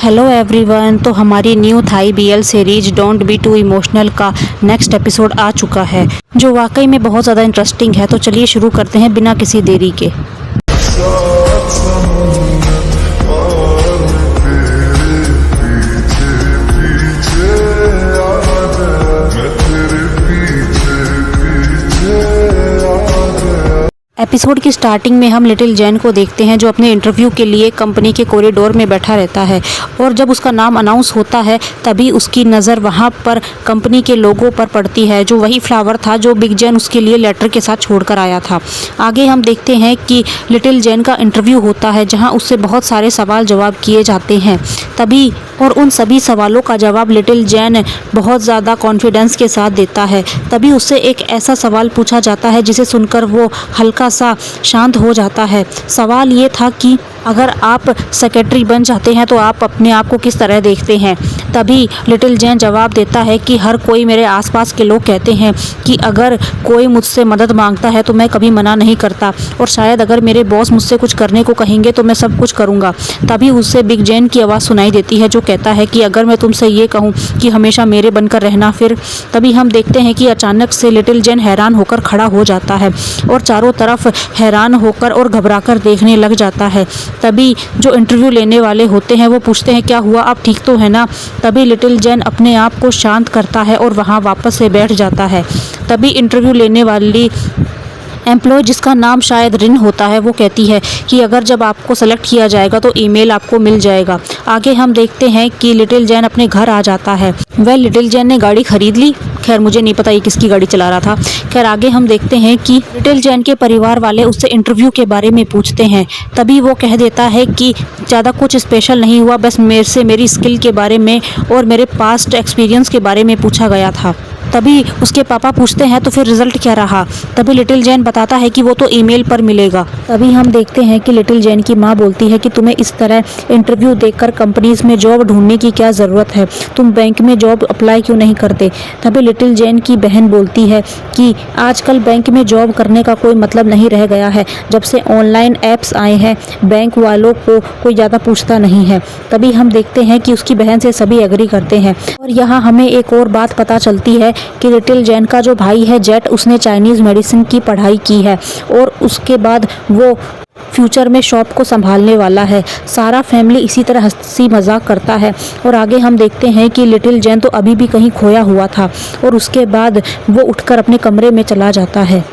Hello everyone. तो हमारी new Thai BL series don't be too emotional का next episode आ चुका है, जो वाकई में बहुत ज़्यादा इंटरेस्टिंग है। तो चलिए शुरू करते हैं बिना किसी देरी के। एपिसोड की स्टार्टिंग में हम लिटिल जैन को देखते हैं, जो अपने इंटरव्यू के लिए कंपनी के कॉरिडोर में बैठा रहता है। और जब उसका नाम अनाउंस होता है तभी उसकी नज़र वहाँ पर कंपनी के लोगों पर पड़ती है, जो वही फ्लावर था जो बिग जैन उसके लिए लेटर के साथ छोड़कर आया था। आगे हम देखते हैं कि लिटिल जैन का इंटरव्यू होता है, जहाँ उससे बहुत सारे सवाल जवाब किए जाते हैं। तभी और उन सभी सवालों का जवाब लिटिल जैन बहुत ज़्यादा कॉन्फिडेंस के साथ देता है। तभी उससे एक ऐसा सवाल पूछा जाता है जिसे सुनकर वो हल्का सा शांत हो जाता है। सवाल ये था कि अगर आप सेक्रेटरी बन जाते हैं तो आप अपने आप को किस तरह देखते हैं। तभी लिटिल जैन जवाब देता है कि हर कोई, मेरे आसपास के लोग कहते हैं कि अगर कोई मुझसे मदद मांगता है तो मैं कभी मना नहीं करता, और शायद अगर मेरे बॉस मुझसे कुछ करने को कहेंगे तो मैं सब कुछ करूँगा। तभी उससे बिग जैन की आवाज़ सुनाई देती है, जो कहता है कि अगर मैं तुमसे ये कहूँ कि हमेशा मेरे बनकर रहना फिर। तभी हम देखते हैं कि अचानक से लिटिल जैन हैरान होकर खड़ा हो जाता है और चारों तरफ हैरान होकर और घबराकर देखने लग जाता है। तभी जो इंटरव्यू लेने वाले होते हैं वो पूछते हैं, क्या हुआ, आप ठीक तो है ना। तभी लिटिल जैन अपने आप को शांत करता है और वहाँ वापस से बैठ जाता है। तभी इंटरव्यू लेने वाली एम्प्लॉय, जिसका नाम शायद रिन होता है, वो कहती है कि अगर जब आपको सेलेक्ट किया जाएगा तो ईमेल आपको मिल जाएगा। आगे हम देखते हैं कि लिटिल जैन अपने घर आ जाता है। वह लिटिल जैन ने गाड़ी खरीद ली। खैर मुझे नहीं पता ये किसकी गाड़ी चला रहा था। खैर आगे हम देखते हैं कि लिटिल जैन के परिवार वाले उससे इंटरव्यू के बारे में पूछते हैं। तभी वो कह देता है कि ज़्यादा कुछ स्पेशल नहीं हुआ, बस मेरे से मेरी स्किल के बारे में और मेरे पास्ट एक्सपीरियंस के बारे में पूछा गया था। तभी उसके पापा पूछते हैं तो फिर रिजल्ट क्या रहा। तभी लिटिल जैन बताता है कि वो तो ईमेल पर मिलेगा। तभी हम देखते हैं कि लिटिल जैन की माँ बोलती है कि तुम्हें इस तरह इंटरव्यू देकर कंपनीज में जॉब ढूंढने की क्या ज़रूरत है, तुम बैंक में जॉब अप्लाई क्यों नहीं करते। तभी लिटिल जैन की बहन बोलती है कि आजकल बैंक में जॉब करने का कोई मतलब नहीं रह गया है, जब से ऑनलाइन ऐप्स आए हैं बैंक वालों को कोई ज़्यादा पूछता नहीं है। तभी हम देखते हैं कि उसकी बहन से सभी एग्री करते हैं। और यहाँ हमें एक और बात पता चलती है कि लिटिल जैन का जो भाई है जेट, उसने चाइनीज़ मेडिसिन की पढ़ाई की है और उसके बाद वो फ्यूचर में शॉप को संभालने वाला है। सारा फैमिली इसी तरह हंसी मजाक करता है। और आगे हम देखते हैं कि लिटिल जैन तो अभी भी कहीं खोया हुआ था और उसके बाद वो उठकर अपने कमरे में चला जाता है।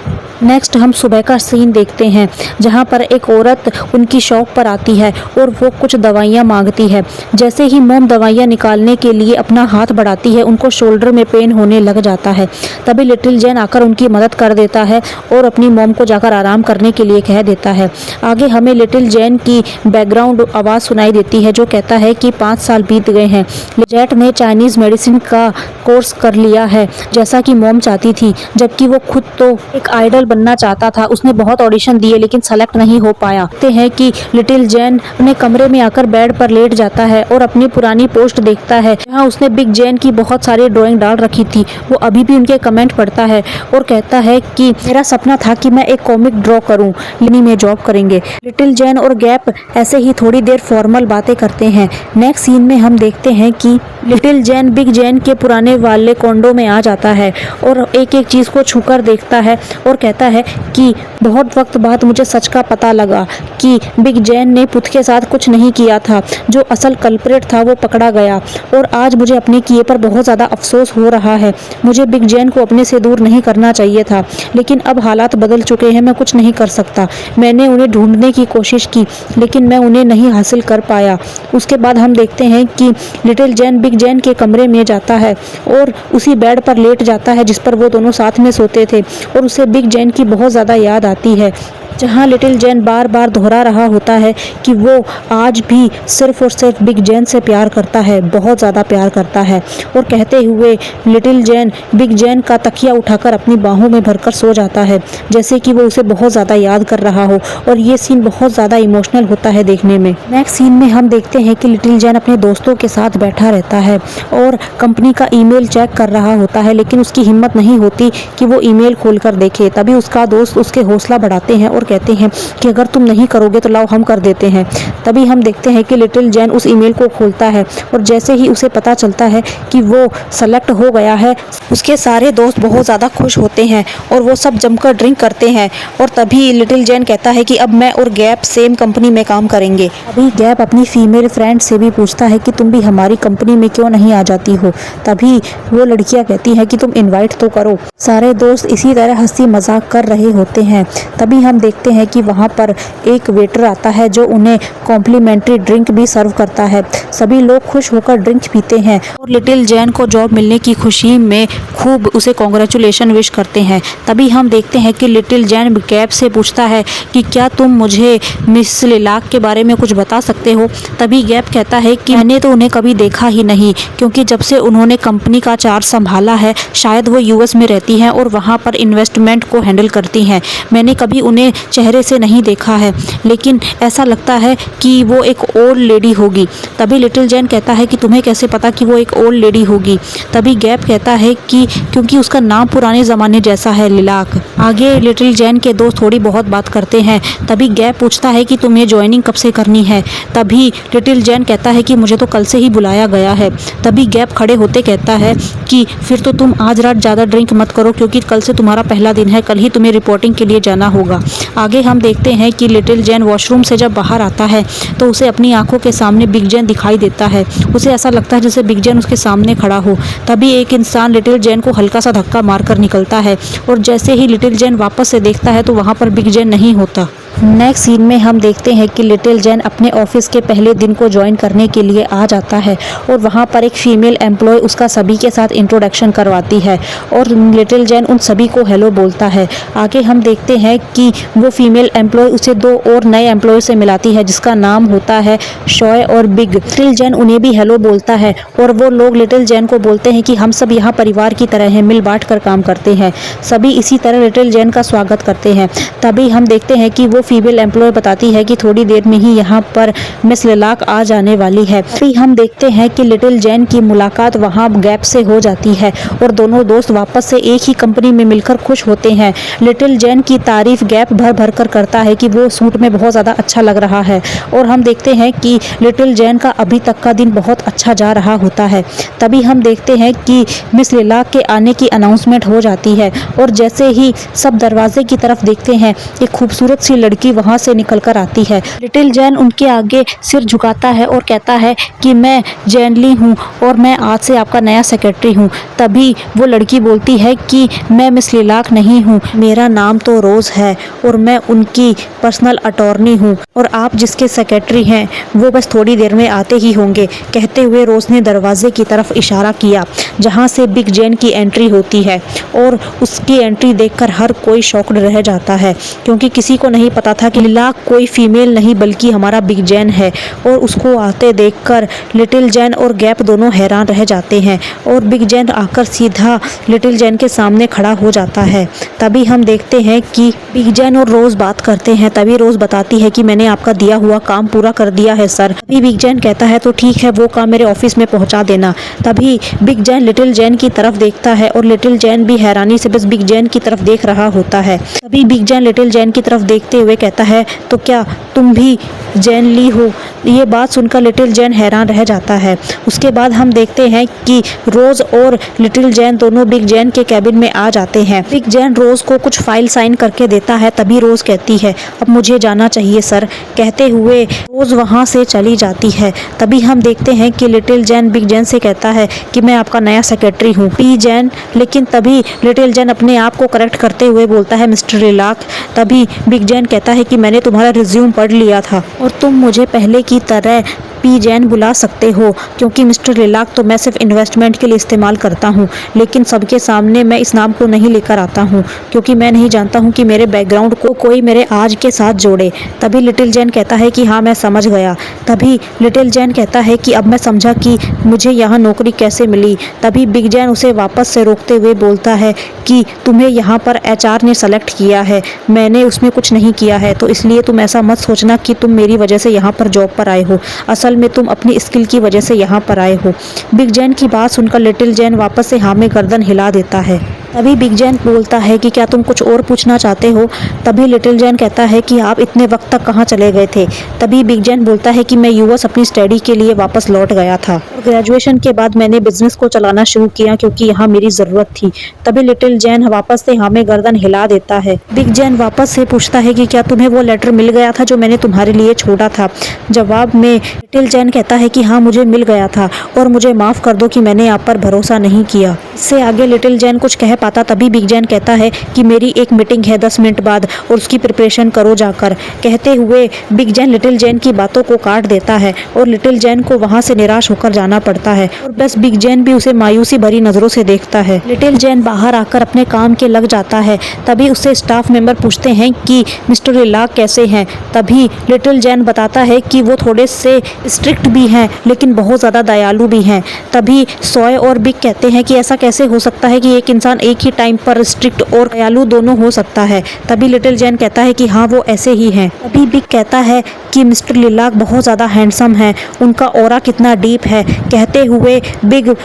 नेक्स्ट हम सुबह का सीन देखते हैं, जहाँ पर एक औरत उनकी शॉप पर आती है और वो कुछ दवाइयाँ मांगती है। जैसे ही मॉम दवाइयाँ निकालने के लिए अपना हाथ बढ़ाती है, उनको शोल्डर में पेन होने लग जाता है। तभी लिटिल जैन आकर उनकी मदद कर देता है और अपनी मॉम को जाकर आराम करने के लिए कह देता है। आगे हमें लिटिल जैन की बैकग्राउंड आवाज़ सुनाई देती है, जो कहता है कि 5 साल बीत गए हैं। जेट ने चाइनीज़ मेडिसिन का कोर्स कर लिया है, जैसा कि मॉम चाहती थी, जबकि वो खुद तो एक आइडल बनना चाहता था। उसने बहुत ऑडिशन दिए लेकिन सेलेक्ट नहीं हो पाया। कहते हैं कि लिटिल जैन अपने कमरे में आकर बेड पर लेट जाता है और अपनी पुरानी पोस्ट देखता है, जहाँ उसने बिग जैन की बहुत सारी ड्राइंग डाल रखी थी। वो अभी भी उनके कमेंट पढ़ता है और कहता है कि मेरा सपना था कि मैं एक कॉमिक ड्रॉ करूं, यानी में जॉब करेंगे। लिटिल जैन और गैप ऐसे ही थोड़ी देर फॉर्मल बातें करते हैं। नेक्स्ट सीन में हम देखते हैं कि लिटिल जैन बिग जैन के पुराने वाले कॉन्डो में आ जाता है और एक एक चीज़ को छूकर देखता है और कहता है कि बहुत वक्त बाद मुझे सच का पता लगा कि बिग जैन ने पुत के साथ कुछ नहीं किया था। जो असल कल्प्रेट था वो पकड़ा गया और आज मुझे अपने किए पर बहुत ज़्यादा अफसोस हो रहा है। मुझे बिग जैन को अपने से दूर नहीं करना चाहिए था, लेकिन अब हालात बदल चुके हैं, मैं कुछ नहीं कर सकता। मैंने उन्हें ढूंढने की कोशिश की लेकिन मैं उन्हें नहीं हासिल कर पाया। उसके बाद हम देखते हैं कि लिटिल जैन बिग जैन के कमरे में जाता है और उसी बेड पर लेट जाता है जिस पर वो दोनों साथ में सोते थे, और उसे बिग जैन की बहुत ज़्यादा याद आती है, जहाँ लिटिल जैन बार बार दोहरा रहा होता है कि वो आज भी सिर्फ और सिर्फ बिग जैन से प्यार करता है, बहुत ज़्यादा प्यार करता है। और कहते हुए लिटिल जैन बिग जैन का तकिया उठाकर अपनी बाहों में भरकर सो जाता है, जैसे कि वो उसे बहुत ज़्यादा याद कर रहा हो। और ये सीन बहुत ज़्यादा इमोशनल होता है देखने में। नेक्स्ट सीन में हम देखते हैं कि लिटिल जैन अपने दोस्तों के साथ बैठा रहता है और कंपनी का ईमेल चेक कर रहा होता है, लेकिन उसकी हिम्मत नहीं होती कि वो ईमेल खोलकर देखे। तभी उसका दोस्त उसके हौसला बढ़ाते हैं और और कहते हैं कि अगर तुम नहीं करोगे तो लाओ हम कर देते हैं। तभी हम देखते हैं कि लिटिल जैन उस ईमेल को खोलता है और जैसे ही उसे पता चलता है कि वो सेलेक्ट हो गया है, उसके सारे दोस्त बहुत ज़्यादा खुश होते हैं और वो सब जमकर ड्रिंक करते हैं। और तभी लिटिल जैन कहता है कि अब मैं और गैप सेम कंपनी में काम करेंगे। अभी गैप अपनी फीमेल फ्रेंड से भी पूछता है कि तुम भी हमारी कंपनी में क्यों नहीं आ जाती हो। तभी वो लड़कियां कहती हैं कि तुम इनवाइट तो करो। सारे दोस्त इसी तरह हंसी मजाक कर रहे होते हैं। तभी हम देखते हैं कि वहाँ पर एक वेटर आता है जो उन्हें कॉम्प्लीमेंट्री ड्रिंक भी सर्व करता है। सभी लोग खुश होकर ड्रिंक पीते हैं और लिटिल जैन को जॉब मिलने की खुशी में खूब उसे कॉन्ग्रेचुलेशन विश करते हैं। तभी हम देखते हैं कि लिटिल जैन गैप से पूछता है कि क्या तुम मुझे मिस लिलाक के बारे में कुछ बता सकते हो। तभी गैप कहता है कि मैंने तो उन्हें कभी देखा ही नहीं, क्योंकि जब से उन्होंने कंपनी का चार्ज संभाला है शायद वो यूएस में रहती हैं और वहाँ पर इन्वेस्टमेंट को हैंडल करती हैं। मैंने कभी उन्हें चेहरे से नहीं देखा है, लेकिन ऐसा लगता है कि वो एक ओल्ड लेडी होगी। तभी लिटिल जैन कहता है कि तुम्हें कैसे पता कि वो एक ओल्ड लेडी होगी। तभी गैप कहता है कि क्योंकि उसका नाम पुराने ज़माने जैसा है, लिलाक। आगे लिटिल जैन के दोस्त थोड़ी बहुत बात करते हैं। तभी गैप पूछता है कि तुम्हें ज्वाइनिंग कब से करनी है। तभी लिटिल जैन कहता है कि मुझे तो कल से ही बुलाया गया है। तभी गैप खड़े होते कहता है कि फिर तो तुम आज रात ज़्यादा ड्रिंक मत करो, क्योंकि कल से तुम्हारा पहला दिन है, कल ही तुम्हें रिपोर्टिंग के लिए जाना होगा। आगे हम देखते हैं कि लिटिल जैन वॉशरूम से जब बाहर आता है तो उसे अपनी आंखों के सामने बिग जैन दिखाई देता है। उसे ऐसा लगता है जैसे बिग जैन उसके सामने खड़ा हो। तभी एक इंसान लिटिल जैन को हल्का सा धक्का मारकर निकलता है और जैसे ही लिटिल जैन वापस से देखता है तो वहाँ पर बिग जैन नहीं होता। नेक्स्ट सीन में हम देखते हैं कि लिटिल जैन अपने ऑफिस के पहले दिन को ज्वाइन करने के लिए आ जाता है और वहाँ पर एक फीमेल एम्प्लॉय उसका सभी के साथ इंट्रोडक्शन करवाती है और लिटिल जैन उन सभी को हेलो बोलता है। आगे हम देखते हैं कि वो फीमेल एम्प्लॉय उसे दो और नए एम्प्लॉय से मिलाती है जिसका नाम होता है शॉय और बिग। लिटिल जैन उन्हें भी हेलो बोलता है और वो लोग लिटिल जैन को बोलते हैं कि हम सब यहाँ परिवार की तरह हैं, मिल बांट कर काम करते हैं। सभी इसी तरह लिटिल जैन का स्वागत करते हैं। तभी हम देखते हैं कि वो फीमेल एम्प्लॉय बताती है कि थोड़ी देर में ही यहाँ पर मिस लिलाक आ जाने वाली है। फिर हम देखते हैं कि लिटिल जैन की मुलाकात वहाँ गैप से हो जाती है और दोनों दोस्त वापस से एक ही कंपनी में मिलकर खुश होते हैं। लिटिल जैन की तारीफ गैप भर भर कर करता है कि वो सूट में बहुत ज़्यादा अच्छा लग रहा है और हम देखते हैं कि लिटिल जैन का अभी तक का दिन बहुत अच्छा जा रहा होता है। तभी हम देखते हैं कि मिस लिलाक के आने की अनाउंसमेंट हो जाती है और जैसे ही सब दरवाजे की तरफ देखते हैं एक खूबसूरत सी लड़की वहां से निकलकर आती है। लिटिल जैन उनके आगे सिर झुकाता है और कहता है कि मैं जैन ली हूँ और मैं आज से आपका नया सेक्रेटरी हूँ। तभी वो लड़की बोलती है कि मैं मिस लिलाक नहीं हूँ, मेरा नाम तो रोज़ है और मैं उनकी पर्सनल अटॉर्नी हूँ और आप जिसके सेक्रेटरी हैं वो बस थोड़ी देर में आते ही होंगे। कहते हुए रोज़ ने दरवाजे की तरफ इशारा किया जहाँ से बिग जैन की एंट्री होती है और उसकी एंट्री देखकर हर कोई शॉक्ड रह जाता है, क्योंकि किसी को नहीं पता था कि लिलाक कोई फीमेल नहीं बल्कि हमारा बिग जैन है। और उसको आते देखकर लिटिल जैन और गैप दोनों हैरान रह जाते हैं और बिग जैन आकर सीधा लिटिल जैन के सामने खड़ा हो जाता है। तभी हम देखते हैं कि बिग जैन और रोज़ बात करते हैं। तभी रोज़ बताती है कि मैंने आपका दिया हुआ काम पूरा कर दिया है सर। तभी बिग जैन कहता है तो ठीक है, वो काम मेरे ऑफिस में पहुंचा देना। तभी बिग जैन लिटिल जैन की तरफ देखता है और लिटिल जैन भी हैरानी से बस बिग जैन की तरफ देख रहा होता है। तभी बिग जैन लिटिल जैन की तरफ देखते हुए कहता है तो क्या तुम भी जैन ली हो। ये बात सुनकर लिटिल जैन हैरान रह जाता है। उसके बाद हम देखते हैं कि रोज़ और लिटिल जैन दोनों बिग जैन के कैबिन में आ जाते हैं। बिग जैन रोज़ को कुछ फाइल साइन करके देता है। तभी रोज़ कहती है अब मुझे जाना चाहिए सर। कहते हुए रोज़ वहाँ से चली जाती है। तभी हम देखते हैं कि लिटिल जैन बिग जैन से कहता है कि मैं आपका नया सेक्रेटरी हूँ पी जैन, लेकिन तभी लिटिल जैन अपने आप को करेक्ट करते हुए बोलता है मिस्टर लिलाक। तभी बिग जैन कहता है कि मैंने तुम्हारा रिज्यूम पढ़ लिया था और तुम मुझे पहले की तरह पी जैन बुला सकते हो, क्योंकि मिस्टर लिलाक तो मैं सिर्फ इन्वेस्टमेंट के लिए इस्तेमाल करता हूँ, लेकिन सबके सामने मैं इस नाम को नहीं लेकर आता हूँ क्योंकि मैं नहीं जानता हूँ कि मेरे बैकग्राउंड को कोई मेरे आज के साथ जोड़े। तभी लिटिल जैन कहता है कि हाँ मैं समझ गया। तभी लिटिल जैन कहता है कि अब मैं समझा कि मुझे यहाँ नौकरी कैसे मिली। तभी बिग जैन उसे वापस से रोकते हुए बोलता है कि तुम्हें यहाँ पर HR ने सेलेक्ट किया है, मैंने उसमें कुछ नहीं किया है, तो इसलिए तुम ऐसा मत सोचना कि तुम मेरी वजह से यहाँ पर जॉब पर आए हो। असल में तुम अपनी स्किल की वजह से यहाँ पर आए हो। बिग जैन की बात सुनकर लिटिल जैन वापस से हाँ में गर्दन हिला देता है। तभी बिग जैन बोलता है कि क्या तुम कुछ और पूछना चाहते हो। तभी लिटिल जैन कहता है कि आप इतने वक्त तक कहाँ चले गए थे। तभी बिग जैन बोलता है कि मैं यूएस अपनी स्टडी के लिए वापस लौट गया था और ग्रेजुएशन के बाद मैंने बिजनेस को चलाना शुरू किया क्योंकि यहाँ मेरी ज़रूरत थी। तभी लिटिल जैन वापस से हाँ में गर्दन हिला देता है। बिग जैन वापस से पूछता है कि क्या तुम्हें वो लेटर मिल गया था जो मैंने तुम्हारे लिए छोड़ा था। जवाब में लिटिल जैन कहता है कि हाँ मुझे मिल गया था और मुझे माफ़ कर दो कि मैंने आप पर भरोसा नहीं किया। इससे आगे लिटिल जैन कुछ कह पाता तभी बिग जैन कहता है कि मेरी एक मीटिंग है 10 मिनट बाद और उसकी प्रिपरेशन करो जाकर। कहते हुए बिग जैन लिटिल जैन की बातों को काट देता है और लिटिल जैन को वहाँ से निराश होकर जाना पड़ता है और बस बिग जैन भी उसे मायूसी भरी नज़रों से देखता है। लिटिल जैन बाहर आकर अपने काम के लग जाता है। तभी उससे स्टाफ मेंबर पूछते हैं कि मिस्टर लिलाक कैसे हैं। तभी लिटिल जैन बताता है कि वो थोड़े से स्ट्रिक्ट भी हैं लेकिन बहुत ज़्यादा दयालु भी हैं। तभी सॉय और बिग कहते हैं कि ऐसा कैसे हो सकता है कि एक इंसान एक ही टाइम पर स्ट्रिक्ट और दयालु दोनों हो सकता है। तभी लिटिल जैन कहता है कि हाँ वो ऐसे ही हैं। तभी बिग कहता है कि मिस्टर लिलाक बहुत ज़्यादा हैंडसम हैं, उनका ऑरा कितना डीप है। कहते हुए बिग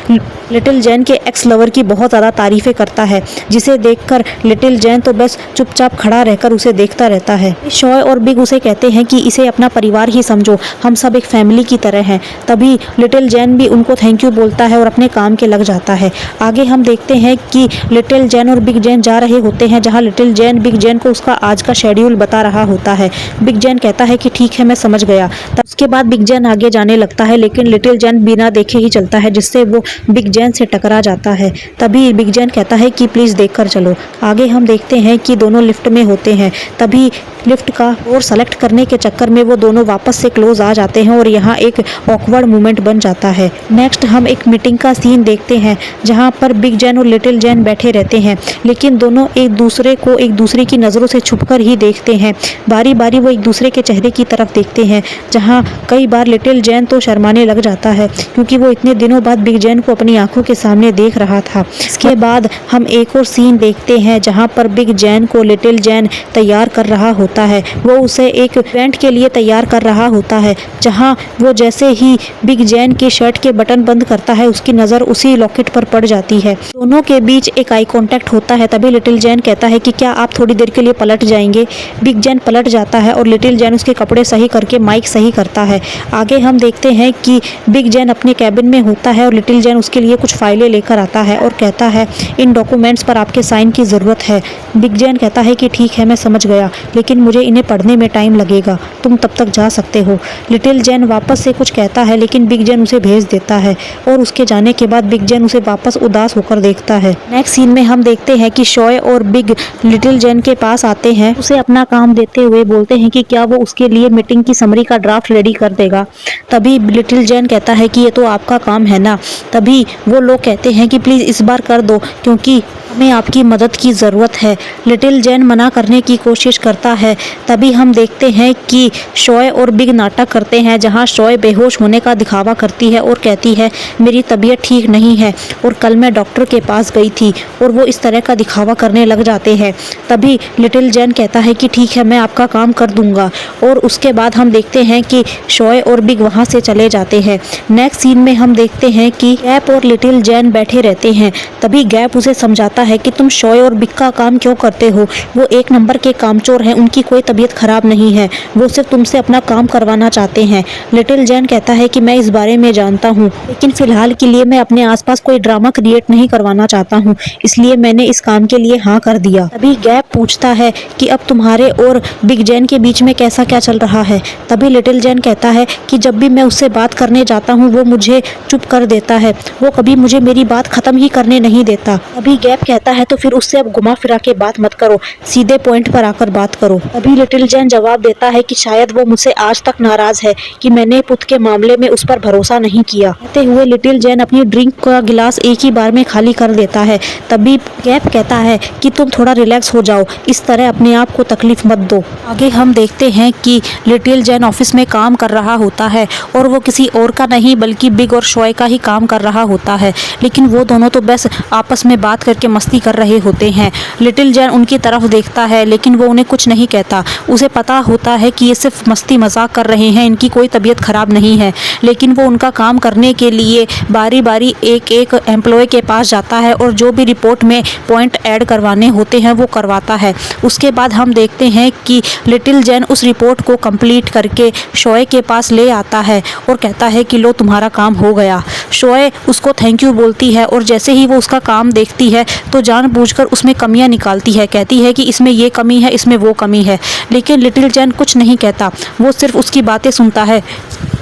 लिटिल जैन के एक्स लवर की बहुत ज़्यादा तारीफ़ें करता है, जिसे देखकर लिटिल जैन तो बस चुपचाप खड़ा रहकर उसे देखता रहता है। शॉय और बिग उसे कहते हैं कि इसे अपना परिवार ही समझो, हम सब एक फैमिली की तरह हैं। तभी लिटिल जैन भी उनको थैंक यू बोलता है और अपने काम के लग जाता है। आगे हम देखते हैं कि लिटिल जैन और बिग जैन जा रहे होते हैं जहाँ लिटिल जैन बिग जैन को उसका आज का शेड्यूल बता रहा होता है। बिग जैन कहता है कि ठीक है मैं समझ गया। तब उसके बाद बिग जैन आगे जाने लगता है लेकिन लिटिल जैन बिना देखे ही चलता है, जिससे वो बिग जैन से टकरा जाता है। तभी बिग जैन कहता है कि प्लीज़ देखकर चलो। आगे हम देखते हैं कि दोनों लिफ्ट में होते हैं। तभी लिफ्ट का और सेलेक्ट करने के चक्कर में वो दोनों वापस से क्लोज आ जाते हैं और यहाँ एक ऑकवर्ड मोमेंट बन जाता है। नेक्स्ट हम एक मीटिंग का सीन देखते हैं जहाँ पर बिग जैन और लिटिल जैन बैठे रहते हैं लेकिन दोनों एक दूसरे को एक दूसरे की नज़रों से छुपकर ही देखते हैं। बारी बारी वो एक दूसरे के चेहरे की तरफ देखते हैं जहाँ कई बार लिटिल जैन तो शर्माने लग जाता है क्योंकि वो इतने दिनों बाद बिग जैन को अपनी आंखों के सामने देख रहा था। इसके बाद हम एक और सीन देखते हैं जहाँ पर बिग जैन को लिटिल जैन तैयार कर रहा होता है। वो उसे एक इवेंट के लिए तैयार कर रहा होता है जहाँ वो जैसे ही बिग जैन की शर्ट के बटन बंद करता है उसकी नज़र उसी लॉकेट पर पड़ जाती है। दोनों के बीच एक आई कांटेक्ट होता है। तभी लिटिल जैन कहता है कि क्या आप थोड़ी देर के लिए पलट जाएंगे। बिग जैन पलट जाता है और लिटिल जैन उसके कपड़े सही करके माइक सही करता है। आगे हम देखते हैं कि बिग जैन अपने कैबिन में होता है और लिटिल जैन उसके लिए कुछ फाइलें लेकर आता है और कहता है इन डॉक्यूमेंट्स पर आपके साइन की ज़रूरत है। बिग जैन कहता है कि ठीक है मैं समझ गया लेकिन मुझे इन्हें पढ़ने में टाइम लगेगा, तुम तब तक जा सकते हो। लिटिल जैन वापस से कुछ कहता है लेकिन बिग जैन उसे भेज देता है और उसके जाने के बाद बिग जैन उसे वापस उदास होकर देखता है। नेक्स्ट सीन में हम देखते हैं कि शॉय और बिग लिटिल जैन के पास आते हैं, उसे अपना काम देते हुए बोलते हैं कि क्या वो उसके लिए मीटिंग की समरी का ड्राफ्ट रेडी कर देगा। तभी लिटिल जैन कहता है कि ये तो आपका काम है ना। तभी वो लोग कहते हैं कि प्लीज़ इस बार कर दो क्योंकि हमें आपकी मदद की ज़रूरत है। लिटिल जैन मना करने की कोशिश करता है। तभी हम देखते हैं कि शॉय और बिग नाटक करते हैं जहां शॉय बेहोश होने का दिखावा करती है और कहती है मेरी तबीयत ठीक नहीं है और कल मैं डॉक्टर के पास गई थी, और वो इस तरह का दिखावा करने लग जाते हैं। तभी लिटिल जैन कहता है कि ठीक है मैं आपका काम कर दूंगा और उसके बाद हम देखते हैं कि शॉय और बिग वहां से चले जाते हैं। नेक्स्ट सीन में हम देखते हैं कि गैप और लिटिल जैन बैठे रहते हैं। तभी गैप उसे समझाता है कि तुम शॉय और बिग का काम क्यों करते हो, वो एक नंबर के कामचोर हैं, उनकी कोई तबीयत खराब नहीं है, वो सिर्फ तुमसे अपना काम करवाना चाहते हैं। लिटिल जैन कहता है कि मैं इस बारे में जानता हूँ लेकिन फिलहाल के लिए मैं अपने आसपास कोई ड्रामा क्रिएट नहीं करवाना चाहता हूँ, इसलिए मैंने इस काम के लिए हाँ कर दिया। तभी गैप पूछता है कि अब तुम्हारे और बिग जैन के बीच में कैसा क्या चल रहा है। तभी लिटिल जैन कहता है कि जब भी मैं उससे बात करने जाता हूँ वो मुझे चुप कर देता है, वो कभी मुझे मेरी बात खत्म ही करने नहीं देता। तभी गैप कहता है तो फिर उससे अब घुमा फिरा के बात मत करो, सीधे पॉइंट पर आकर बात करो। तभी लिटिल जैन जवाब देता है कि शायद वो मुझसे आज तक नाराज है कि मैंने पुत के मामले में उस पर भरोसा नहीं किया। कहते हुए लिटिल जैन अपनी ड्रिंक का गिलास एक ही बार में खाली कर देता है। तभी गैप कहता है कि तुम थोड़ा रिलैक्स हो जाओ, इस तरह अपने आप को तकलीफ मत दो। आगे हम देखते हैं कि लिटिल जैन ऑफिस में काम कर रहा होता है और वो किसी और का नहीं बल्कि बिग और शॉय का ही काम कर रहा होता है, लेकिन वो दोनों तो बस आपस में बात करके मस्ती कर रहे होते हैं। लिटिल जैन उनकी तरफ देखता है लेकिन वो उन्हें कुछ नहीं कहता, उसे पता होता है कि ये सिर्फ मस्ती मजाक कर रहे हैं, इनकी कोई तबीयत खराब नहीं है। लेकिन वो उनका काम करने के लिए बारी बारी एक एक एम्प्लॉय के पास जाता है और जो भी रिपोर्ट में पॉइंट ऐड करवाने होते हैं वो करवाता है। उसके बाद हम देखते हैं कि लिटिल जैन उस रिपोर्ट को कंप्लीट करके शोए के पास ले आता है और कहता है कि लो तुम्हारा काम हो गया। शोए उसको थैंक यू बोलती है और जैसे ही वो उसका काम देखती है तो जानबूझकर उसमें कमियां निकालती है, कहती है कि इसमें ये कमी है, इसमें वो कमी है। लेकिन लिटिल जैन कुछ नहीं कहता, वो सिर्फ उसकी बातें सुनता है।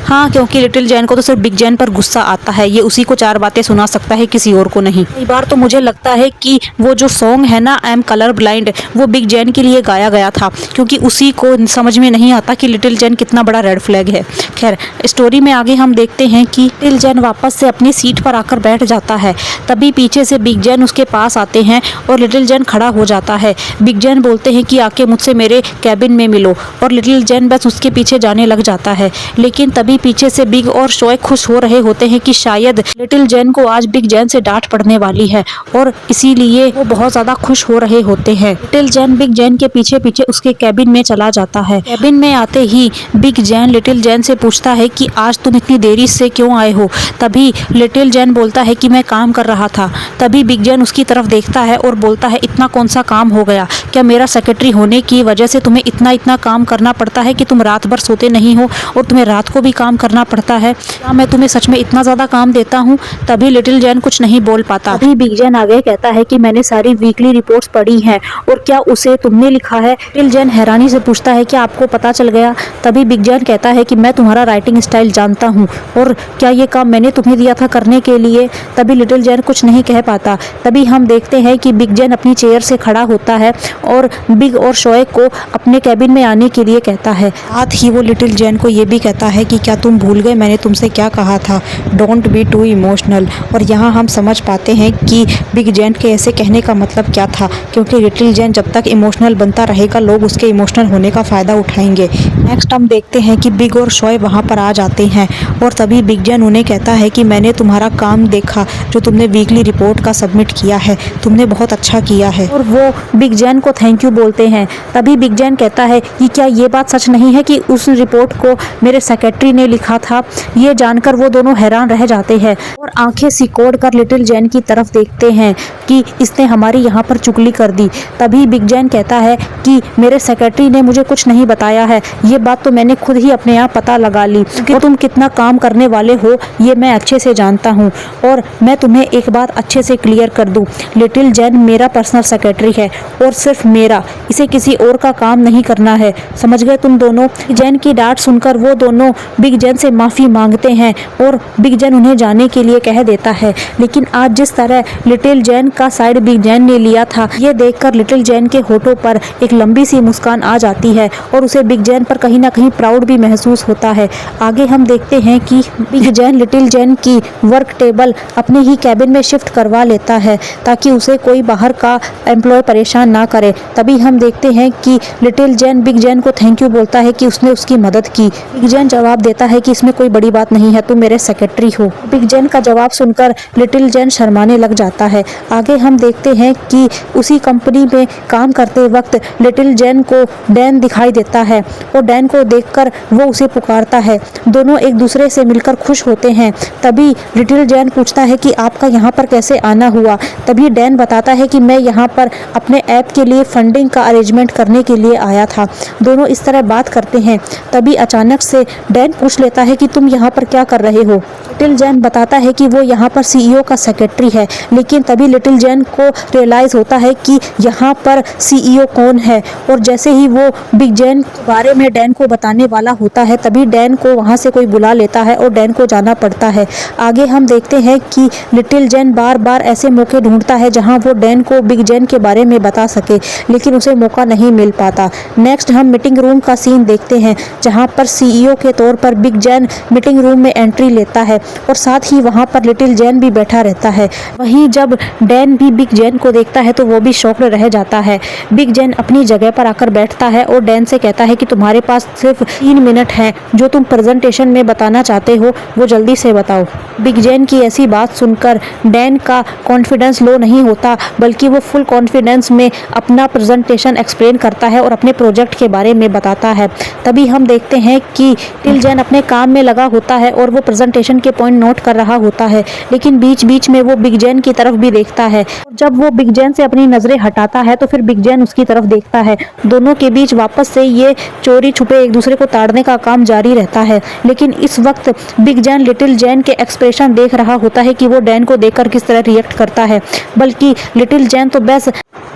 हाँ, क्योंकि लिटिल जैन को तो सिर्फ बिग जैन पर गुस्सा आता है, ये उसी को 4 बातें सुना सकता है, किसी और को नहीं। कई बार तो मुझे लगता है कि वो जो सॉन्ग है ना आई एम कलर ब्लाइंड, वो बिग जैन के लिए गाया गया था, क्योंकि उसी को समझ में नहीं आता कि लिटिल जैन कितना बड़ा रेड फ्लैग है। खैर, स्टोरी में आगे हम देखते हैं कि लिटिल जैन वापस से अपनी सीट पर आकर बैठ जाता है। तभी पीछे से बिग जैन उसके पास आते हैं और लिटिल जैन खड़ा हो जाता है। बिग जैन बोलते हैं कि आके मुझसे मेरे कैबिन में मिलो, और लिटिल जैन बस उसके पीछे जाने लग जाता है। लेकिन तभी पीछे से बिग और शोए खुश हो रहे होते हैं कि शायद लिटिल जैन को आज बिग जैन से डांट पड़ने वाली है, और इसीलिए वो बहुत ज्यादा खुश हो रहे होते हैं। लिटिल जैन बिग जैन के पीछे पीछे उसके कैबिन में चला जाता है। कैबिन में आते ही बिग जैन लिटिल जैन से पूछता है कि आज तुम इतनी देरी से क्यों आए हो। तभी लिटिल जैन बोलता है कि मैं काम कर रहा था। तभी बिग जैन उसकी तरफ देखता है और बोलता है इतना कौन सा काम हो गया, क्या मेरा सेक्रेटरी होने की वजह से तुम्हें इतना इतना काम करना पड़ता है कि तुम रात भर सोते नहीं हो और तुम्हें रात को भी काम करना पड़ता है, क्या मैं तुम्हें सच में इतना ज्यादा काम देता हूँ। तभी लिटिल जैन कुछ नहीं बोल पाता। अभी बिग जैन आगे कहता है कि मैंने सारी वीकली रिपोर्ट्स पढ़ी हैं और क्या उसे तुमने लिखा है। लिटिल जैन हैरानी से पूछता है क्या आपको पता चल गया। तभी बिग जैन कहता है कि मैं तुम्हारा राइटिंग स्टाइल जानता हूँ और क्या ये काम मैंने तुम्हें दिया था करने के लिए। तभी लिटिल जैन कुछ नहीं कह पाता। तभी हम देखते हैं कि बिग जैन अपनी चेयर से खड़ा होता है और बिग और शोए को अपने कैबिन में आने के लिए कहता है। साथ ही वो लिटिल जैन को ये भी कहता है कि क्या तुम भूल गए मैंने तुमसे क्या कहा था, डोंट बी टू इमोशनल। और यहाँ हम समझ पाते हैं कि बिग जैन के ऐसे कहने का मतलब क्या था, क्योंकि लिटिल जैन जब तक इमोशनल बनता रहेगा लोग उसके इमोशनल होने का फ़ायदा उठाएंगे। नेक्स्ट हम देखते हैं कि बिग और शोए वहाँ पर आ जाते हैं और तभी बिग जैन उन्हें कहता है कि मैंने तुम्हारा काम देखा जो तुमने वीकली रिपोर्ट का सबमिट किया है, तुमने बहुत अच्छा किया है। और वो बिग जैन को थैंक यू बोलते हैं। तभी बिग जैन कहता है कि क्या ये बात सच नहीं है कि उस रिपोर्ट को मेरे सेक्रेटरी ने लिखा था। ये जानकर वो दोनों हैरान रह जाते हैं और आंखें सिकोड़ कर लिटिल जैन की तरफ देखते हैं कि इसने हमारी यहाँ पर चुगली कर दी। तभी बिग जैन कहता है कि मेरे सेक्रेटरी ने मुझे कुछ नहीं बताया है, ये बात तो मैंने खुद ही अपने आप पता लगा ली कि तुम कितना काम करने वाले हो ये मैं अच्छे से जानता हूँ। और मैं तुम्हें एक बात अच्छे से क्लियर कर दूँ, लिटिल जैन मेरा पर्सनल सेक्रेटरी है और सिर्फ मेरा, इसे किसी और का काम नहीं करना है, समझ गए तुम दोनों। जैन की डांट सुनकर वो दोनों बिग जैन से माफ़ी मांगते हैं और बिग जैन उन्हें जाने के लिए कह देता है। लेकिन आज जिस तरह लिटिल जैन का साइड बिग जैन ने लिया था, ये देखकर लिटिल जैन के होठों पर एक लंबी सी मुस्कान आ जाती है और उसे बिग जैन पर कहीं ना कहीं प्राउड भी महसूस होता है। आगे हम देखते हैं कि बिग जैन लिटिल जैन की वर्क टेबल अपने ही कैबिन में शिफ्ट करवा लेता है ताकि उसे कोई बाहर का एम्प्लॉय परेशान ना करे। तभी हम देखते हैं कि लिटिल जैन बिग जैन को थैंक यू बोलता है कि उसने उसकी मदद की। बिग जैन जवाब देता है कि इसमें कोई बड़ी बात नहीं है, तुम मेरे सेक्रेटरी हो। बिग जैन का जवाब सुनकर लिटिल जैन शर्माने लग जाता है। आगे हम देखते हैं कि उसी कंपनी में काम करते वक्त लिटिल जैन को डैन दिखाई देता है और डैन को देखकर वो उसे पुकारता है। दोनों एक दूसरे से मिलकर खुश होते हैं। तभी लिटिल जैन पूछता है कि आपका यहाँ पर कैसे आना हुआ। तभी डैन बताता है कि मैं यहाँ पर अपने ऐप के लिए फंडिंग का अरेंजमेंट करने के लिए आया था। दोनों इस तरह बात करते हैं। तभी अचानक से डैन पूछ लेता है कि तुम यहाँ पर क्या कर रहे हो। लिटिल जैन बताता है कि वो यहाँ पर सीईओ का सेक्रेटरी है। लेकिन तभी लिटिल जैन को रियलाइज होता है कि यहाँ पर सीईओ कौन है, और जैसे ही वो बिग जैन के बारे में डैन को बताने वाला होता है तभी डैन को वहाँ से कोई बुला लेता है और डैन को जाना पड़ता है। आगे हम देखते हैं कि लिटिल जैन बार बार ऐसे मौके ढूंढता है जहाँ वो डैन को बिग जैन के बारे में बता सके, लेकिन उसे मौका नहीं मिल पाता। नेक्स्ट हम मीटिंग रूम का सीन देखते हैं जहाँ पर सीईओ के तौर पर बिग जैन मीटिंग रूम में एंट्री लेता है और साथ ही वहाँ पर लिटिल जैन भी बैठा रहता है। वहीं जब डैन भी बिग जैन को देखता है तो वो भी शॉक्ड रह जाता है। बिग जैन अपनी जगह पर आकर बैठता है और डैन से कहता है कि तुम्हारे पास सिर्फ 3 मिनट हैं, जो तुम प्रेजेंटेशन में बताना चाहते हो वो जल्दी से बताओ। बिग जैन की ऐसी बात सुनकर डैन का कॉन्फिडेंस लो नहीं होता, बल्कि वो फुल कॉन्फिडेंस में अपना प्रेजेंटेशन एक्सप्लेन करता है और अपने प्रोजेक्ट के बारे में बताता है। तभी हम देखते हैं कि लिटिल जैन अपने काम में लगा होता है और वो प्रेजेंटेशन के पॉइंट नोट कर रहा होता है, लेकिन बीच बीच में वो बिग जैन की तरफ भी देखता है। और जब वो बिग जैन से अपनी नजरें हटाता है तो फिर बिग जैन उसकी तरफ देखता है। दोनों के बीच वापस से ये चोरी छुपे एक दूसरे को ताड़ने का काम जारी रहता है। लेकिन इस वक्त बिग जैन लिटिल जैन के एक्सप्रेशन देख रहा होता है कि वो डैन को देखकर किस तरह रिएक्ट करता है, बल्कि लिटिल जैन तो बस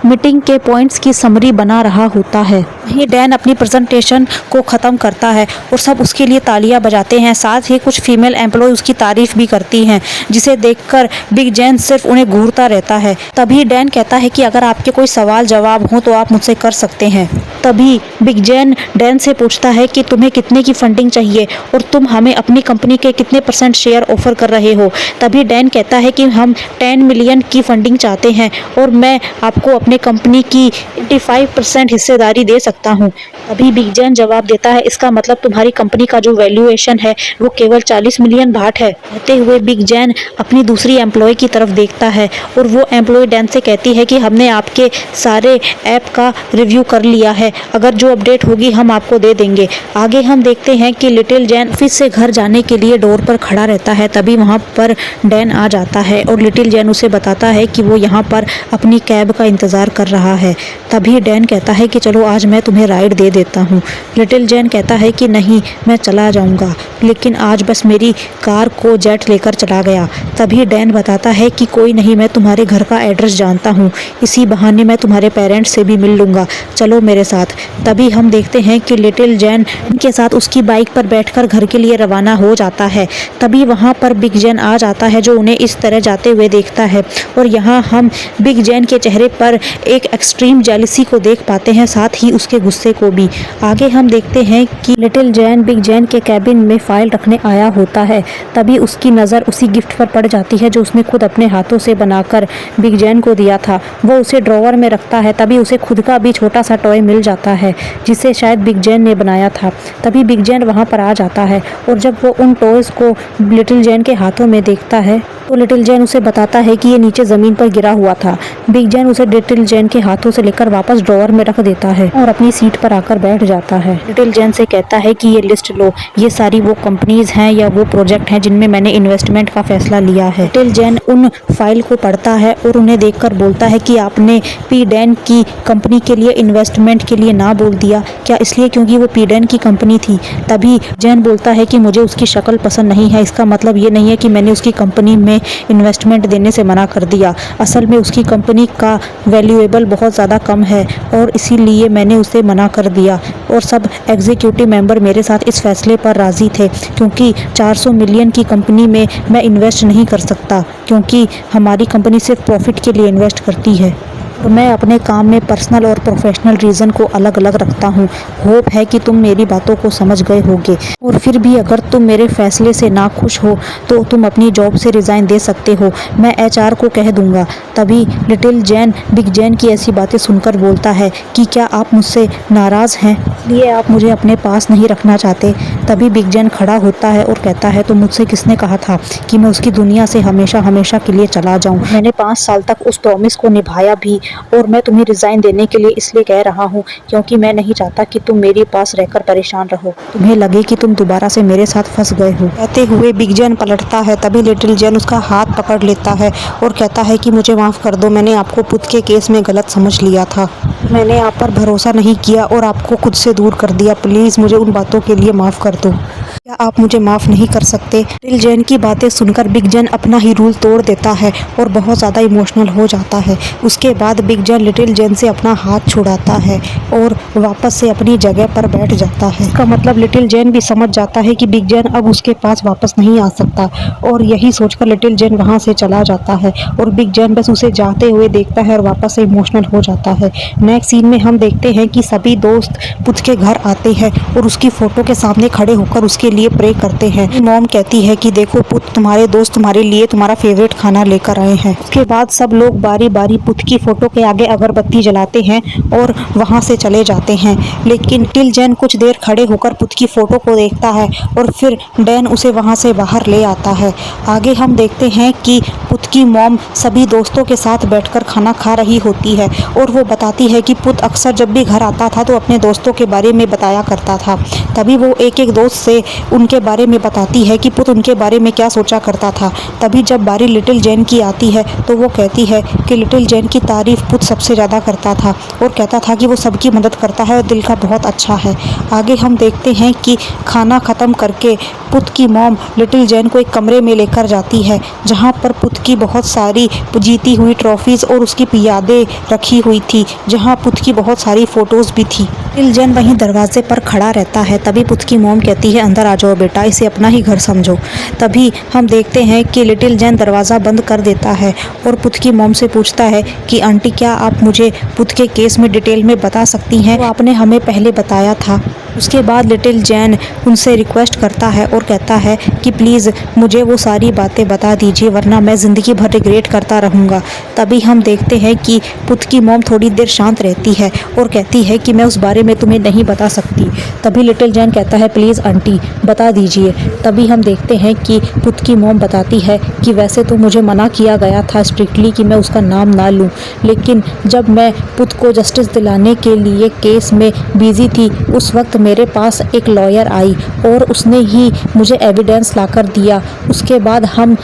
मीटिंग के पॉइंट्स की समरी बना रहा होता है। वहीं डैन अपनी प्रेजेंटेशन को ख़त्म करता है और सब उसके लिए तालियां बजाते हैं। साथ ही कुछ फीमेल एम्प्लॉय उसकी तारीफ भी करती हैं, जिसे देखकर बिग जैन सिर्फ उन्हें घूरता रहता है। तभी डैन कहता है कि अगर आपके कोई सवाल जवाब हो तो आप मुझसे कर सकते हैं। तभी बिग जैन डैन से पूछता है कि तुम्हें कितने की फंडिंग चाहिए और तुम हमें अपनी कंपनी के कितने % शेयर ऑफर कर रहे हो। तभी डैन कहता है कि हम 10 मिलियन की फंडिंग चाहते हैं और मैं आपको अपने कंपनी की 85% हिस्सेदारी दे सकता हूं। अभी बिग जैन जवाब देता है, इसका मतलब तुम्हारी कंपनी का जो वैल्यूएशन है वो केवल 40 मिलियन बाट है। कहते हुए बिग जैन अपनी दूसरी एम्प्लॉय की तरफ देखता है और वो एम्प्लॉय डैन से कहती है कि हमने आपके सारे ऐप का रिव्यू कर लिया है, अगर जो अपडेट होगी हम आपको दे देंगे। आगे हम देखते हैं कि लिटिल जैन ऑफिस से घर जाने के लिए डोर पर खड़ा रहता है। तभी वहाँ पर डैन आ जाता है और लिटिल जैन उसे बताता है कि वो यहाँ पर अपनी कैब का इंतज़ार कर रहा है। तभी डैन कहता है कि चलो आज मैं तुम्हें राइड दे देता हूँ। लिटिल जैन कहता है कि नहीं, मैं चला जाऊँगा, लेकिन आज बस मेरी कार को जेट लेकर चला गया। तभी डैन बताता है कि कोई नहीं, मैं तुम्हारे घर का एड्रेस जानता हूँ, इसी बहाने मैं तुम्हारे पेरेंट्स से भी मिल लूँगा, चलो मेरे साथ। तभी हम देखते हैं कि लिटिल जैन के साथ उसकी बाइक पर बैठकर घर के लिए रवाना हो जाता है। तभी वहाँ पर बिग जैन आ जाता है जो उन्हें इस तरह जाते हुए देखता है और यहाँ हम बिग जैन के चेहरे पर एक एक्सट्रीम जेलसी को देख पाते हैं, साथ ही उसके गुस्से को भी। आगे हम देखते हैं कि लिटिल जैन बिग जैन के कैबिन में फाइल रखने आया होता है। तभी उसकी नज़र उसी गिफ्ट पर पड़ जाती है जो उसने खुद अपने हाथों से बनाकर बिग जैन को दिया था। वो उसे ड्रॉवर में रखता है। तभी उसे खुद का भी छोटा सा टॉय मिल जाता है जिसे शायद बिग जैन ने बनाया था। तभी बिग जैन वहाँ पर आ जाता है और जब वो उन टॉयज़ को लिटिल जैन के हाथों में देखता है तो लिटिल जैन उसे बताता है कि ये नीचे ज़मीन पर गिरा हुआ था। बिग जैन उसे लिटिल जैन के हाथों से लेकर वापस ड्रॉवर में रख देता है और अपनी सीट पर आकर बैठ जाता है। लिटिल जैन से कहता है कि ये लिस्ट लो, ये सारी वो कंपनीज हैं या वो प्रोजेक्ट हैं जिनमें मैंने इन्वेस्टमेंट का फैसला लिया है। लिटिल जैन उन फाइल को पढ़ता है और उन्हें देखकर बोलता है कि आपने पी डैन की कंपनी के लिए इन्वेस्टमेंट के लिए ना बोल दिया क्या, इसलिए क्योंकि वो पी डैन की कंपनी थी? तभी जैन बोलता है कि मुझे उसकी शक्ल पसंद नहीं है, इसका मतलब ये नहीं है कि मैंने उसकी कंपनी में इन्वेस्टमेंट देने से मना कर दिया। असल में उसकी कंपनी का वैल्यूएबल बहुत ज़्यादा कम है और इसीलिए मैंने उसे मना कर दिया। और सब एग्जीक्यूटिव मेंबर मेरे साथ इस फैसले पर राज़ी थे क्योंकि 400 मिलियन की कंपनी में मैं इन्वेस्ट नहीं कर सकता क्योंकि हमारी कंपनी सिर्फ प्रॉफिट के लिए इन्वेस्ट करती है और मैं अपने काम में पर्सनल और प्रोफेशनल रीज़न को अलग अलग रखता हूँ। होप है कि तुम मेरी बातों को समझ गए होगे और फिर भी अगर तुम मेरे फैसले से ना खुश हो तो तुम अपनी जॉब से रिज़ाइन दे सकते हो, मैं HR को कह दूँगा। तभी लिटिल जैन बिग जैन की ऐसी बातें सुनकर बोलता है कि क्या आप मुझसे नाराज़ हैं, इसलिए आप मुझे अपने पास नहीं रखना चाहते? तभी बिग जैन खड़ा होता है और कहता है, तो मुझसे किसने कहा था कि मैं उसकी दुनिया से हमेशा हमेशा के लिए चला जाऊँ? मैंने 5 साल तक उस प्रॉमिस को निभाया भी और मैं तुम्हें रिज़ाइन देने के लिए इसलिए कह रहा हूँ क्योंकि मैं नहीं चाहता कि तुम मेरे पास रहकर परेशान रहो, तुम्हें लगे कि तुम दोबारा से मेरे साथ फंस गए हो। कहते हुए बिग जैन पलटता है। तभी लिटिल जैन उसका हाथ पकड़ लेता है और कहता है कि मुझे माफ़ कर दो, मैंने आपको पुत के केस में गलत समझ लिया था, मैंने आप पर भरोसा नहीं किया और आपको खुद से दूर कर दिया, प्लीज़ मुझे उन बातों के लिए माफ़ कर दो। क्या आप मुझे माफ़ नहीं कर सकते? लिटिल जैन की बातें सुनकर बिग जैन अपना ही रूल तोड़ देता है और बहुत ज़्यादा इमोशनल हो जाता है। उसके बाद बिग जैन लिटिल जैन से अपना हाथ छुड़ाता है और वापस से अपनी जगह पर बैठ जाता है। इसका मतलब लिटिल जैन भी समझ जाता है कि बिग जैन अब उसके पास वापस नहीं आ सकता और यही सोचकर लिटिल जैन वहाँ से चला जाता है और बिग जैन बस उसे जाते हुए देखता है और वापस से इमोशनल हो जाता है। नेक्स्ट सीन में हम देखते हैं कि सभी दोस्त पुत के घर आते हैं और उसकी फ़ोटो के सामने खड़े होकर उसके लिए प्रे करते हैं। मॉम कहती है कि देखो पुत, तुम्हारे दोस्त तुम्हारे लिए तुम्हारा फेवरेट खाना लेकर आए हैं। उसके बाद सब लोग बारी बारी पुत की फ़ोटो के आगे अगरबत्ती जलाते हैं और वहाँ से चले जाते हैं। लेकिन लिटिल जैन कुछ देर खड़े होकर पुत की फ़ोटो को देखता है और फिर डैन उसे वहाँ से बाहर ले आता है। आगे हम देखते हैं कि पुत की मॉम सभी दोस्तों के साथ बैठकर खाना खा रही होती है और वो बताती है कि पुत अक्सर जब भी घर आता था तो अपने दोस्तों के बारे में बताया करता था। तभी वो एक एक दोस्त से उनके बारे में बताती है कि पुत उनके बारे में क्या सोचा करता था। तभी जब बारी लिटिल जैन की आती है तो वो कहती है कि लिटिल जैन की तारीफ़ पुत सबसे ज़्यादा करता था और कहता था कि वो सबकी मदद करता है और दिल का बहुत अच्छा है। आगे हम देखते हैं कि खाना ख़त्म करके पुत की मॉम लिटिल जैन को एक कमरे में लेकर जाती है जहाँ पर पुत की बहुत सारी जीती हुई ट्रॉफीज़ और उसकी यादें रखी हुई थी, जहाँ पुत की बहुत सारी फ़ोटोज़ भी थी। लिटिल जैन वहीं दरवाजे पर खड़ा रहता है। तभी पुत की मॉम कहती है अंदर आ जाओ बेटा, इसे अपना ही घर समझो। तभी हम देखते हैं कि लिटिल जैन दरवाज़ा बंद कर देता है और पुत की मॉम से पूछता है कि आंटी क्या आप मुझे पुत के केस में डिटेल में बता सकती हैं, वो आपने हमें पहले बताया था। उसके बाद लिटिल जैन उनसे रिक्वेस्ट करता है और कहता है कि प्लीज़ मुझे वो सारी बातें बता दीजिए वरना मैं ज़िंदगी भर रिग्रेट करता रहूँगा। तभी हम देखते हैं कि पुत की मॉम थोड़ी देर शांत रहती है और कहती है कि मैं उस बारे में तुम्हें नहीं बता सकती। तभी लिटिल जैन कहता है प्लीज़ आंटी बता दीजिए। तभी हम देखते हैं कि पुत की मॉम बताती है कि वैसे तो मुझे मना किया गया था स्ट्रिक्टली कि मैं उसका नाम ना लूँ, लेकिन जब मैं पुत को जस्टिस दिलाने के लिए केस में बिज़ी थी उस वक्त मेरे पास एक लॉयर आई और उसने ही मुझे एविडेंस लाकर दिया। उसके बाद हम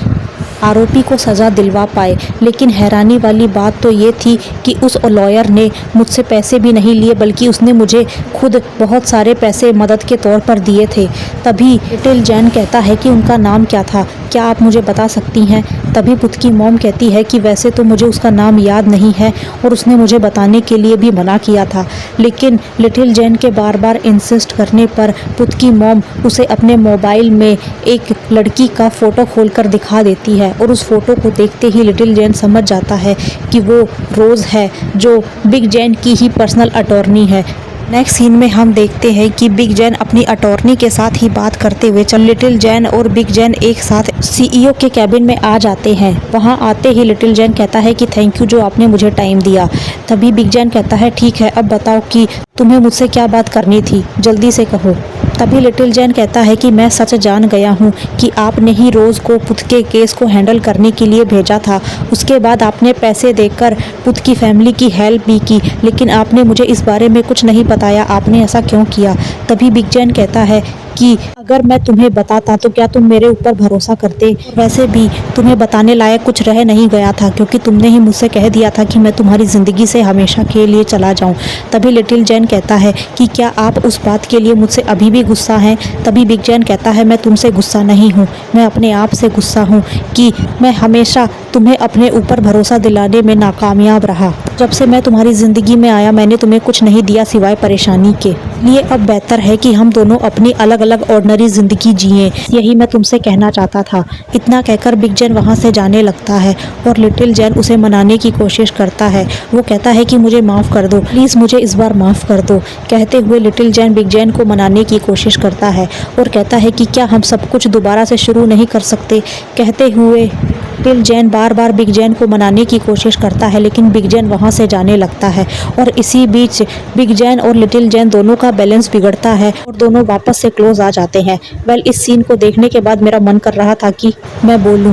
आरोपी को सज़ा दिलवा पाए। लेकिन हैरानी वाली बात तो ये थी कि उस लॉयर ने मुझसे पैसे भी नहीं लिए बल्कि उसने मुझे खुद बहुत सारे पैसे मदद के तौर पर दिए थे। तभी लिटिल जैन कहता है कि उनका नाम क्या था, क्या आप मुझे बता सकती हैं। तभी पुत की मॉम कहती है कि वैसे तो मुझे उसका नाम याद नहीं है और उसने मुझे बताने के लिए भी मना किया था, लेकिन लिटिल जैन के बार बार इंसिस्ट करने पर पुत की मॉम उसे अपने मोबाइल में एक लड़की का फ़ोटो खोलकर दिखा देती है और उस फोटो को देखते ही लिटिल जैन समझ जाता है कि वो रोज़ है जो बिग जैन की ही पर्सनल अटॉर्नी है। नेक्स्ट सीन में हम देखते हैं कि बिग जैन अपनी अटॉर्नी के साथ ही बात करते हुए लिटिल जैन और बिग जैन एक साथ सीईओ के कैबिन में आ जाते हैं। वहां आते ही लिटिल जैन कहता है कि थैंक यू जो आपने मुझे टाइम दिया। तभी बिग जैन कहता है ठीक है अब बताओ कि तुम्हें मुझसे क्या बात करनी थी, जल्दी से कहो। तभी लिटिल जैन कहता है कि मैं सच जान गया हूँ कि आपने ही रोज़ को पुत के केस को हैंडल करने के लिए भेजा था। उसके बाद आपने पैसे देकर पुत की फैमिली की हेल्प भी की, लेकिन आपने मुझे इस बारे में कुछ नहीं बताया, आपने ऐसा क्यों किया। तभी बिग जैन कहता है कि अगर मैं तुम्हें बताता तो क्या तुम मेरे ऊपर भरोसा करते। वैसे भी तुम्हें बताने लायक कुछ रह नहीं गया था क्योंकि तुमने ही मुझसे कह दिया था कि मैं तुम्हारी ज़िंदगी से हमेशा के लिए चला जाऊं। तभी लिटिल जैन कहता है कि क्या आप उस बात के लिए मुझसे अभी भी गुस्सा हैं। तभी बिग जैन कहता है मैं तुमसे गुस्सा नहीं हूँ, मैं अपने आप से गुस्सा हूँ कि मैं हमेशा तुम्हें अपने ऊपर भरोसा दिलाने में नाकामयाब रहा। जब से मैं तुम्हारी ज़िंदगी में आया मैंने तुम्हें कुछ नहीं दिया सिवाय परेशानी के। लिए अब बेहतर है कि हम दोनों अपनी अलग अलग ऑर्डिनरी ज़िंदगी जिएं, यही मैं तुमसे कहना चाहता था। इतना कहकर बिग जैन वहाँ से जाने लगता है और लिटिल जैन उसे मनाने की कोशिश करता है। वो कहता है कि मुझे माफ़ कर दो, प्लीज़ मुझे इस बार माफ़ कर दो। कहते हुए लिटिल जैन बिग जैन को मनाने की कोशिश करता है और कहता है कि क्या हम सब कुछ दोबारा से शुरू नहीं कर सकते। कहते हुए लिटिल जैन बार बार बिग जैन को मनाने की कोशिश करता है, लेकिन बिग जैन वहाँ से जाने लगता है और इसी बीच बिग जैन और लिटिल जैन दोनों का बैलेंस बिगड़ता है और दोनों वापस से क्लोज आ जाते हैं। वेल इस सीन को देखने के बाद मेरा मन कर रहा था कि मैं बोलूं।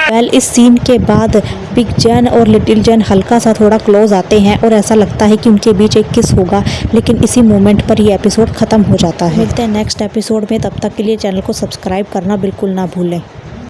वेल इस सीन के बाद बिग जैन और लिटिल जैन हल्का सा थोड़ा क्लोज आते हैं और ऐसा लगता है कि उनके बीच एक किस होगा, लेकिन इसी मोमेंट पर ये एपिसोड ख़त्म हो जाता है। मिलते हैं नेक्स्ट एपिसोड में, तब तक के लिए चैनल को सब्सक्राइब करना बिल्कुल ना भूलें।